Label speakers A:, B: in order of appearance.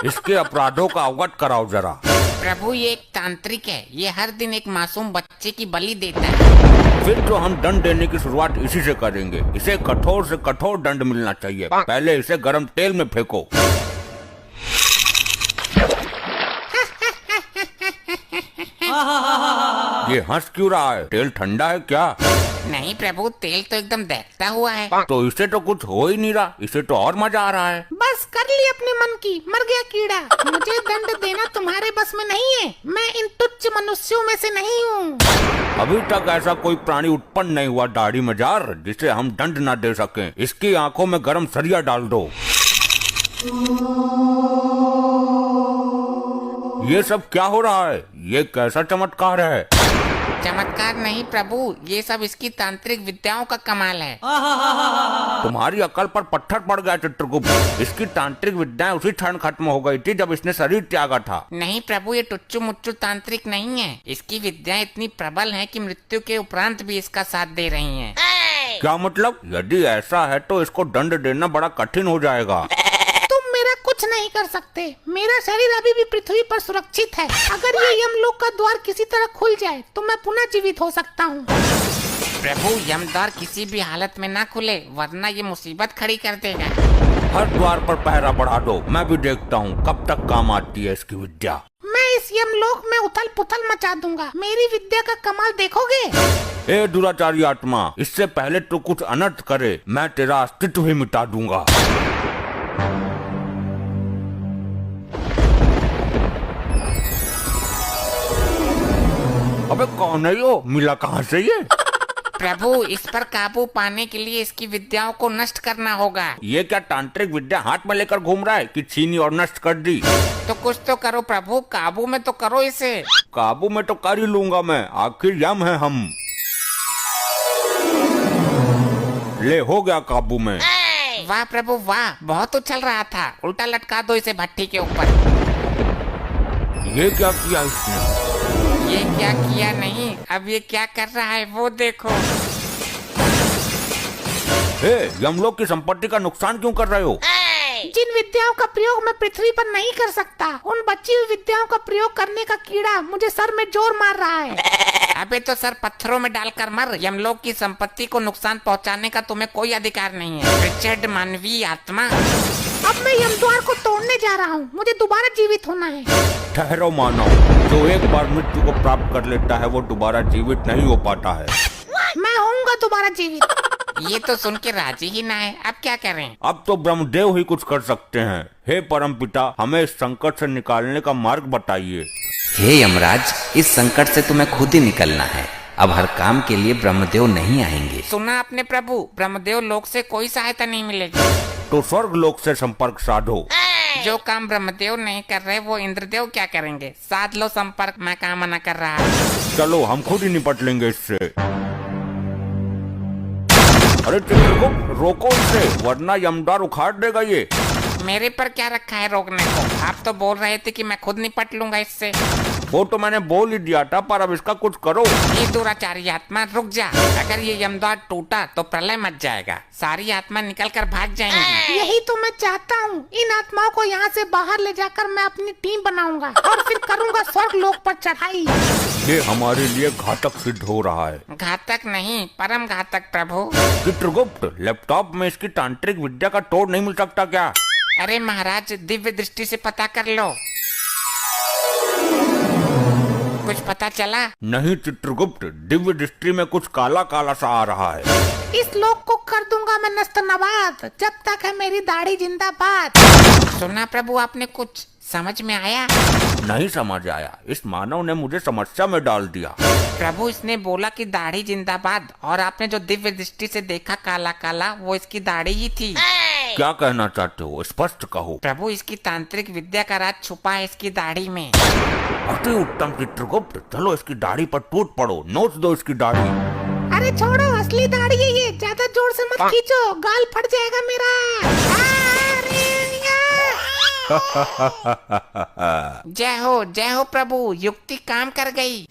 A: इसके अपराधों का अवगत कराओ जरा।
B: प्रभु ये एक तांत्रिक है, ये हर दिन एक मासूम बच्चे की बलि देता है।
A: फिर तो हम दंड देने की शुरुआत इसी से करेंगे। इसे कठोर से कठोर दंड मिलना चाहिए। पहले इसे गर्म तेल में फेंको। ये हंस क्यों रहा है? तेल ठंडा है क्या?
B: नहीं प्रभु, तेल तो एकदम दहकता हुआ है।
A: तो इसे तो कुछ हो ही नहीं रहा, इसे तो और मजा आ रहा है।
C: बस कर ली अपने मन की, मर गया कीड़ा। मुझे दंड देना तुम्हारे बस में नहीं है। मैं इन तुच्छ मनुष्यों में से नहीं हूँ।
A: अभी तक ऐसा कोई प्राणी उत्पन्न नहीं हुआ दाढ़ी मजार जिसे हम दंड न दे सकें। इसकी आंखों में गरम सरिया डाल दो। ये सब क्या हो रहा है? ये कैसा चमत्कार है?
B: चमत्कार नहीं प्रभु, ये सब इसकी तांत्रिक विद्याओं का कमाल है।
A: तुम्हारी अकल पर पत्थर पड़ गया चित्रगुप्त। इसकी तांत्रिक विद्याएं उसी क्षण खत्म हो गई थी जब इसने शरीर त्यागा था।
B: नहीं प्रभु, ये टुच्चू मुच्चू तांत्रिक नहीं है। इसकी विद्याएं इतनी प्रबल हैं कि मृत्यु के उपरांत भी इसका साथ दे रही हैं।
A: क्या मतलब? यदि ऐसा है तो इसको दंड देना बड़ा कठिन हो जाएगा।
C: तुम मेरा कुछ नहीं कर सकते। मेरा शरीर अभी भी पृथ्वी पर सुरक्षित है। अगर ये यमलोक का द्वार किसी तरह खुल जाए तो मैं पुनः जीवित हो सकता हूँ।
B: प्रभु यमद्वार किसी भी हालत में ना खुले, वरना ये मुसीबत खड़ी कर देगा।
A: हर द्वार पर पहरा बढ़ा दो। मैं भी देखता हूँ कब तक काम आती है इसकी विद्या।
C: मैं इस यमलोक में उथल पुथल मचा दूंगा। मेरी विद्या का कमाल देखोगे?
A: ए दुराचारी आत्मा, इससे पहले तो कुछ अनर्थ करे, मैं तेरा अस्तित्व ही मिटा दूंगा। अबे कौन है यो? मिला कहाँ से ये?
B: प्रभु इस पर काबू पाने के लिए इसकी विद्याओं को नष्ट करना होगा।
A: ये क्या तांत्रिक विद्या हाथ में लेकर घूम रहा है कि छीनी और नष्ट कर दी?
B: तो कुछ तो करो प्रभु, काबू में तो करो इसे।
A: काबू में तो कर ही लूंगा मैं, आखिर यम है हम। ले हो गया काबू में।
B: वाह प्रभु वाह, बहुत उछल रहा था। उल्टा लटका दो इसे भट्टी के ऊपर।
A: ये क्या किया इसने?
B: ये क्या किया नहीं, अब ये क्या कर रहा है वो देखो।
A: हे, यमलोक की संपत्ति का नुकसान क्यों कर रहे हो?
C: जिन विद्याओं का प्रयोग मैं पृथ्वी पर नहीं कर सकता, उन बची हुई विद्याओं का प्रयोग करने का कीड़ा मुझे सर में जोर मार रहा है।
B: अबे तो सर पत्थरों में डालकर मर। यमलोक की संपत्ति को नुकसान पहुंचाने का तुम्हें कोई अधिकार नहीं है, रिचर्ड मानवीय आत्मा।
C: अब मैं यमद्वार को तोड़ने जा रहा हूँ। मुझे दोबारा जीवित होना है।
A: ठहरो मानव, जो एक बार मृत्यु को प्राप्त कर लेता है वो दोबारा जीवित नहीं हो पाता है।
C: मैं होऊंगा दोबारा जीवित।
B: ये तो सुन के राजी ही ना है, अब क्या करें?
A: अब तो ब्रह्मदेव ही कुछ कर सकते हैं। हे परमपिता, हमें इस संकट से निकालने का मार्ग बताइए।
D: हे यमराज, इस संकट से तुम्हें खुद ही निकलना है। अब हर काम के लिए ब्रह्मदेव नहीं आएंगे।
B: सुना आपने प्रभु, ब्रह्मदेव लोक से कोई सहायता नहीं मिलेगी।
A: तो स्वर्ग लोक से संपर्क साधो।
B: जो काम ब्रह्मदेव नहीं कर रहे वो इंद्रदेव क्या करेंगे? साध लो संपर्क, मैं कहाँ मना कर रहा है।
A: चलो हम खुद ही निपट लेंगे इससे। अरे चित्रगुप्त, रोको इसे, वरना यमद्वार उखाड़ देगा ये।
B: मेरे पर क्या रखा है रोकने को? आप तो बोल रहे थे कि मैं खुद निपट लूंगा इससे।
A: वो तो मैंने बोल ही दिया था, पर अब इसका कुछ करो।
B: ये दुराचारी आत्मा रुक जा। अगर ये यमद्वार टूटा तो प्रलय मच जाएगा, सारी आत्मा निकल कर भाग जाएंगी।
C: यही तो मैं चाहता हूँ। इन आत्माओं को यहाँ से बाहर ले जाकर मैं अपनी टीम बनाऊंगा और फिर करूंगा स्वर्ग लोक पर चढ़ाई।
A: ये हमारे लिए घातक सिद्ध हो रहा है।
B: घातक नहीं, परम घातक प्रभु।
A: चित्रगुप्त, लैपटॉप में इसकी तांत्रिक विद्या का तोड़ नहीं मिल सकता क्या?
B: अरे महाराज, दिव्य दृष्टि से पता कर लो। कुछ पता चला?
A: नहीं चित्रगुप्त, दिव्य दृष्टि में कुछ काला काला सा आ रहा है।
C: इस लोक को कर दूंगा मैं नस्त नबाद, जब तक है मेरी दाढ़ी जिंदाबाद।
B: सुना प्रभु आपने? कुछ समझ में आया?
A: नहीं समझ आया। इस मानव ने मुझे समस्या में डाल दिया।
B: प्रभु इसने बोला कि दाढ़ी जिंदाबाद, और आपने जो दिव्य दृष्टि से देखा काला काला, वो इसकी दाढ़ी ही थी।
A: क्या कहना चाहते हो? स्पष्ट कहो।
B: प्रभु इसकी तांत्रिक विद्या का राज छुपा है इसकी दाढ़ी में।
A: अति उत्तम चित्रगुप्त, चलो इसकी दाढ़ी पर टूट पड़ो, नोच दो इसकी दाढ़ी।
C: अरे छोड़ो, असली दाढ़ी है ये। ज्यादा जोर से मत खींचो, गाल फट जाएगा मेरा।
B: जय हो प्रभु, युक्ति काम कर गई।